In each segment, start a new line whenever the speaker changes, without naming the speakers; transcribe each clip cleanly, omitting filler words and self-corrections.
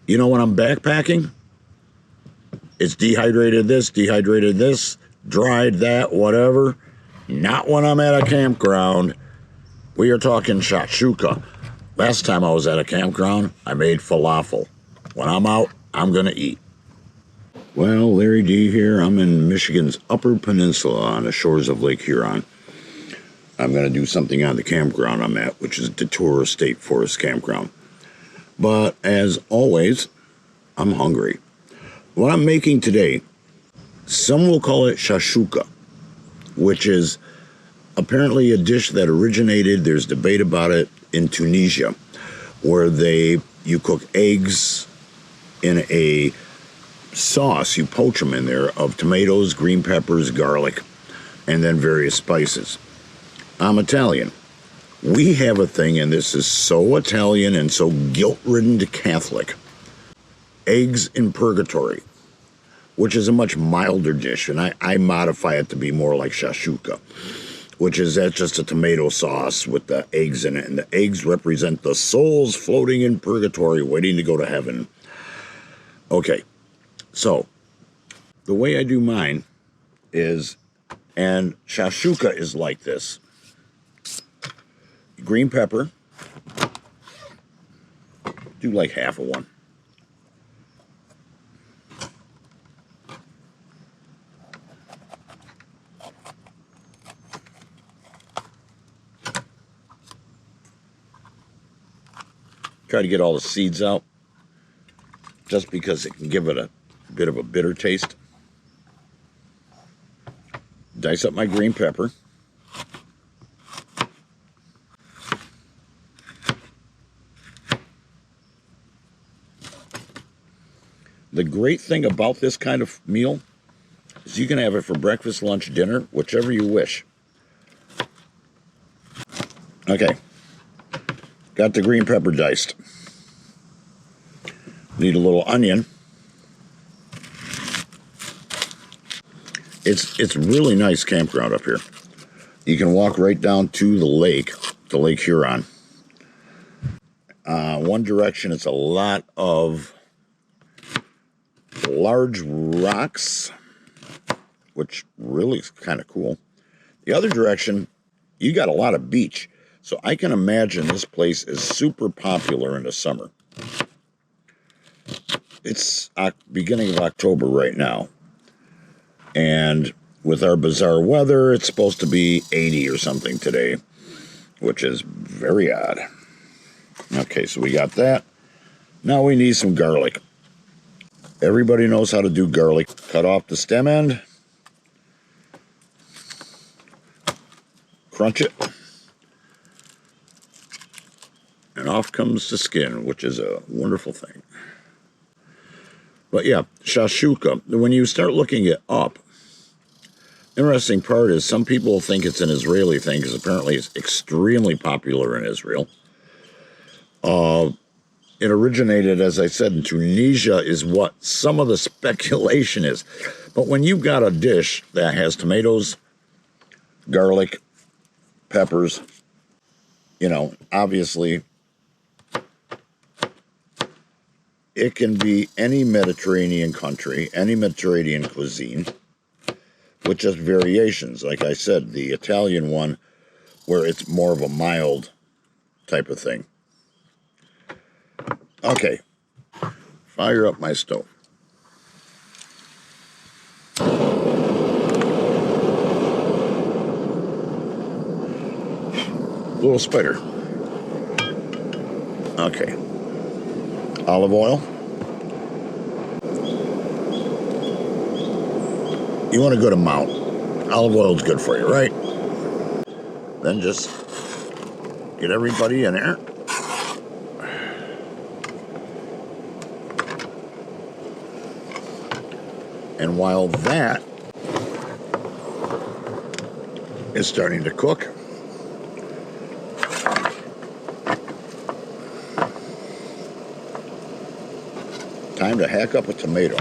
You know, when I'm backpacking, it's dehydrated this, dried that, whatever. Not when I'm at a campground. We are talking shakshuka. Last time I was at a campground, I made falafel. When I'm out, I'm going to eat. Well, Larry D here. I'm in Michigan's Upper Peninsula on the shores of Lake Huron. I'm going to do something on the campground I'm at, which is Detour State Forest Campground. But as always, I'm hungry. What I'm making today, some will call it shakshuka, which is apparently a dish that originated, there's debate about it, in Tunisia, where you cook eggs in a sauce, you poach them in there, of tomatoes, green peppers, garlic, and then various spices. I'm Italian. We have a thing, and this is so Italian and so guilt-ridden to Catholic. Eggs in Purgatory, which is a much milder dish, and I modify it to be more like shakshuka, which is that's just a tomato sauce with the eggs in it, and the eggs represent the souls floating in purgatory waiting to go to heaven. Okay, so the way I do mine is, and shakshuka is like this. Green pepper, do like half of one. Try to get all the seeds out, just because it can give it a bit of a bitter taste. Dice up my green pepper. The great thing about this kind of meal is you can have it for breakfast, lunch, dinner, whichever you wish. Okay. Got the green pepper diced. Need a little onion. It's really nice campground up here. You can walk right down to the Lake Huron. One direction, it's a lot of large rocks, which really is kind of cool. The other direction, you got a lot of beach. So I can imagine this place is super popular in the summer. It's beginning of October right now. And with our bizarre weather, it's supposed to be 80 or something today, which is very odd. Okay, so we got that. Now we need some garlic. Everybody knows how to do garlic. Cut off the stem end. Crunch it. And off comes the skin, which is a wonderful thing. But yeah, shakshuka, when you start looking it up, interesting part is some people think it's an Israeli thing because apparently it's extremely popular in Israel. It originated, as I said, in Tunisia is what some of the speculation is. But when you've got a dish that has tomatoes, garlic, peppers, you know, obviously it can be any Mediterranean country, any Mediterranean cuisine, with just variations. Like I said, the Italian one, where it's more of a mild type of thing. Okay, fire up my stove. Little spider. Okay. Olive oil. You want a good amount. Olive oil is good for you, right? Then just get everybody in there. And while that is starting to cook, time to hack up a tomato.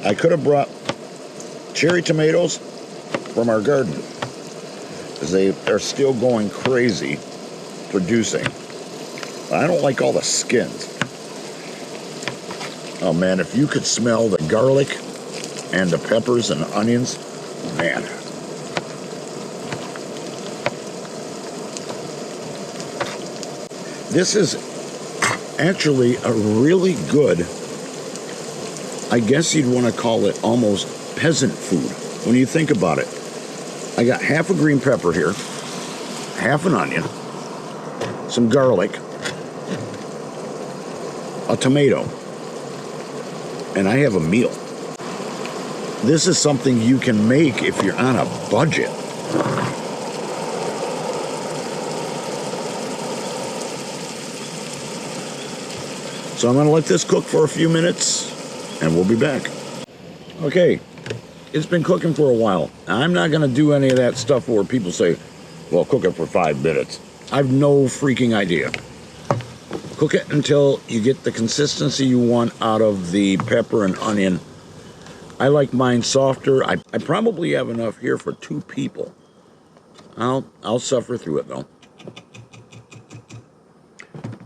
I could have brought cherry tomatoes from our garden. is they are still going crazy producing. I don't like all the skins. Oh man, if you could smell the garlic and the peppers and the onions, man. This is actually a really good, I guess you'd want to call it almost peasant food when you think about it. I got half a green pepper here, half an onion, some garlic, a tomato, and I have a meal. This is something you can make if you're on a budget. So I'm going to let this cook for a few minutes, and we'll be back. Okay, it's been cooking for a while. I'm not going to do any of that stuff where people say, well, cook it for 5 minutes. I've no freaking idea. Cook it until you get the consistency you want out of the pepper and onion. I like mine softer. I probably have enough here for 2 people. I'll suffer through it though.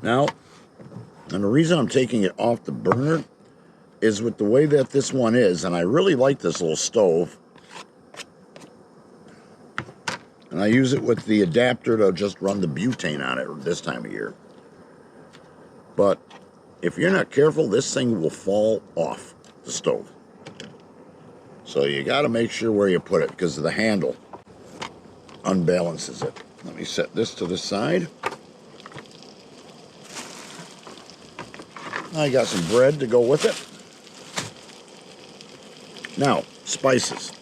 Now, and the reason I'm taking it off the burner is with the way that this one is, and I really like this little stove. And I use it with the adapter to just run the butane on it this time of year. But if you're not careful, this thing will fall off the stove. So you got to make sure where you put it because the handle unbalances it. Let me set this to the side. I got some bread to go with it. Now, spices.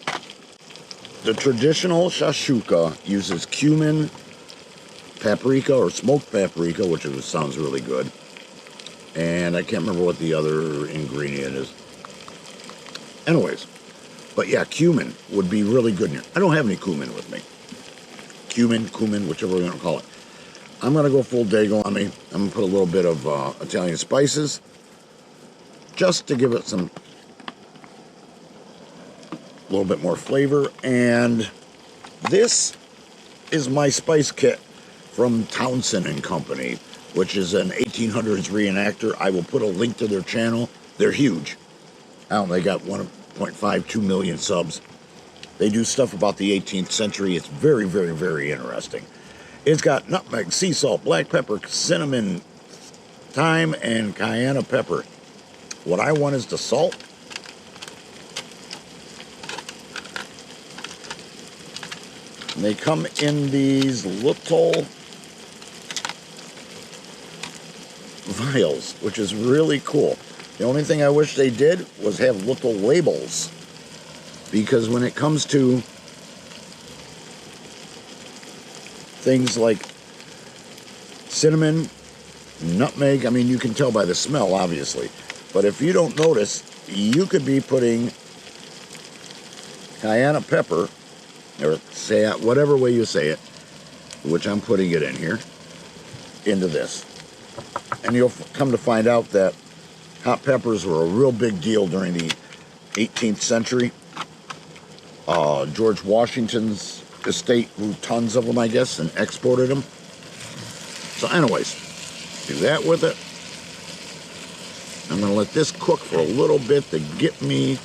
The traditional shakshuka uses cumin, paprika, or smoked paprika, which sounds really good. And I can't remember what the other ingredient is. Anyways, but yeah, cumin would be really good in here. I don't have any cumin with me. Cumin, whichever we're going to call it. I'm going to go full Dago on me. I'm going to put a little bit of Italian spices just to give it some, a little bit more flavor. And this is my spice kit from Townsend and Company, which is an 1800s reenactor. I will put a link to their channel. They're huge. I don't know, they got 1.52 million subs. They do stuff about the 18th century. It's very, very, very interesting. It's got nutmeg, sea salt, black pepper, cinnamon, thyme, and cayenne pepper. What I want is the salt. And they come in these little vials, which is really cool. The only thing I wish they did was have little labels, because when it comes to things like cinnamon, nutmeg, I mean, you can tell by the smell, obviously. But if you don't notice, you could be putting cayenne pepper, or say it, whatever way you say it, which I'm putting it in here, into this. And you'll come to find out that hot peppers were a real big deal during the 18th century. George Washington's estate grew tons of them, I guess, and exported them. So anyways, do that with it. I'm going to let this cook for a little bit to get me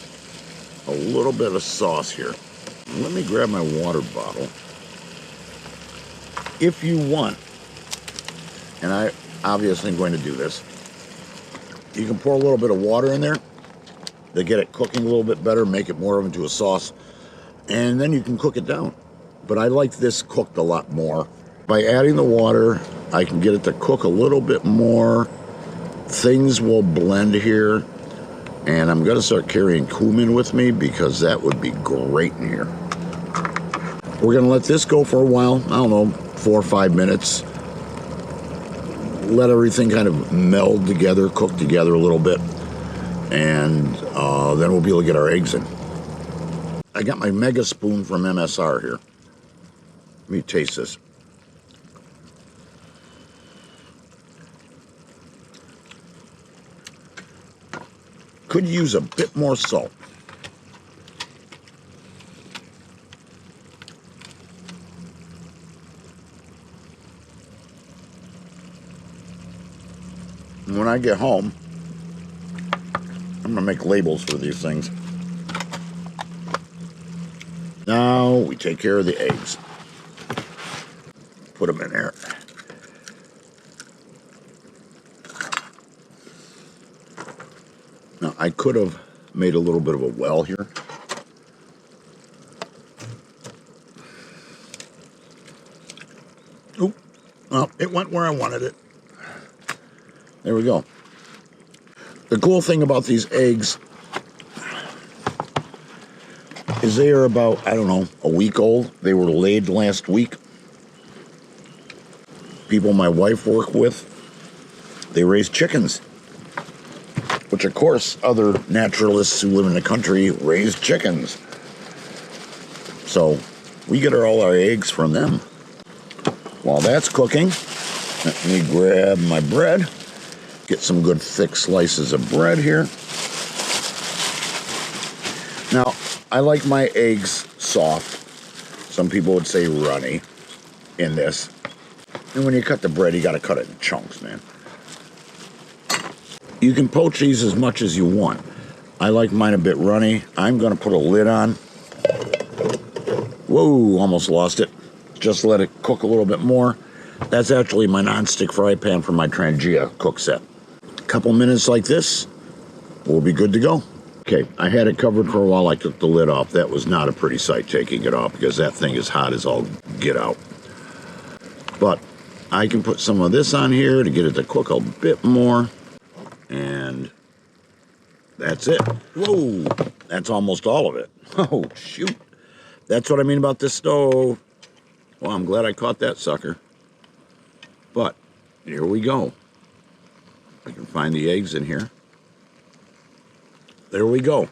a little bit of sauce here. Let me grab my water bottle. If you want, and I obviously am going to do this, you can pour a little bit of water in there to get it cooking a little bit better, make it more into a sauce, and then you can cook it down. But I like this cooked a lot more. By adding the water, I can get it to cook a little bit more. Things will blend here, and I'm going to start carrying cumin with me because that would be great in here. We're going to let this go for a while, I don't know, 4 or 5 minutes. Let everything kind of meld together, cook together a little bit, and then we'll be able to get our eggs in. I got my mega spoon from MSR here. Let me taste this. Could use a bit more salt. When I get home, I'm gonna make labels for these things. Now we take care of the eggs. Put them in there. Now I could have made a little bit of a well here. Oop. Well, it went where I wanted it. There we go. The cool thing about these eggs is they are about, I don't know, a week old. They were laid last week. People my wife worked with, they raise chickens, which of course other naturalists who live in the country raise chickens. So we get all our eggs from them. While that's cooking, let me grab my bread. Get some good thick slices of bread here. Now, I like my eggs soft. Some people would say runny in this. And when you cut the bread, you got to cut it in chunks, man. You can poach these as much as you want. I like mine a bit runny. I'm going to put a lid on. Whoa, almost lost it. Just let it cook a little bit more. That's actually my non-stick fry pan from my Trangia cook set. Couple minutes like this, we'll be good to go. Okay, I had it covered for a while. I took the lid off. That was not a pretty sight taking it off because that thing is hot as all get out. But I can put some of this on here to get it to cook a bit more. And that's it. Whoa, that's almost all of it. Oh, shoot. That's what I mean about this stove. Well, I'm glad I caught that sucker. But here we go. I can find the eggs in here. There we go.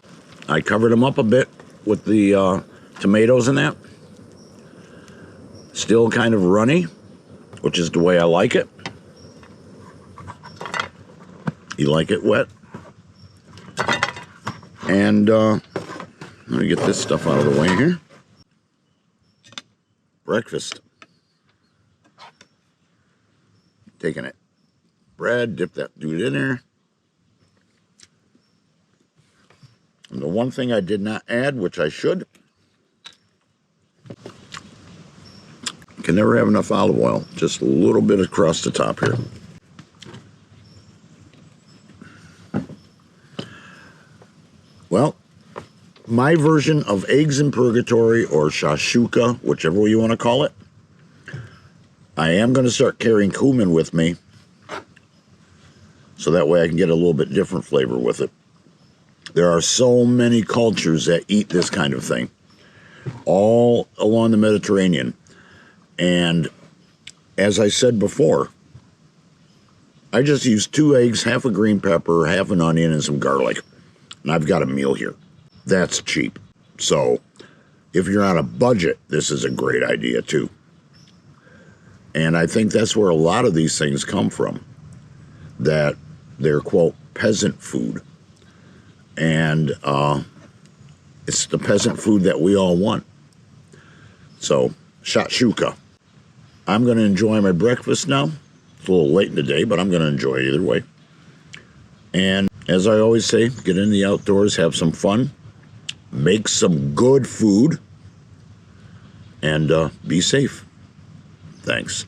I covered them up a bit with the tomatoes and that. Still kind of runny, which is the way I like it. You like it wet? And let me get this stuff out of the way here. Breakfast. Taking it. Bread, dip that dude in there. And the one thing I did not add, which I should, can never have enough olive oil. Just a little bit across the top here. Well, my version of eggs in purgatory or shakshuka, whichever way you want to call it, I am going to start carrying cumin with me. So that way I can get a little bit different flavor with it. There are so many cultures that eat this kind of thing, all along the Mediterranean. And as I said before, I just use 2 eggs, half a green pepper, half an onion, and some garlic. And I've got a meal here. That's cheap. So if you're on a budget, this is a great idea too. And I think that's where a lot of these things come from. That they're, quote, peasant food. And it's the peasant food that we all want. So, shakshuka. I'm going to enjoy my breakfast now. It's a little late in the day, but I'm going to enjoy it either way. And as I always say, get in the outdoors, have some fun, make some good food, and be safe. Thanks.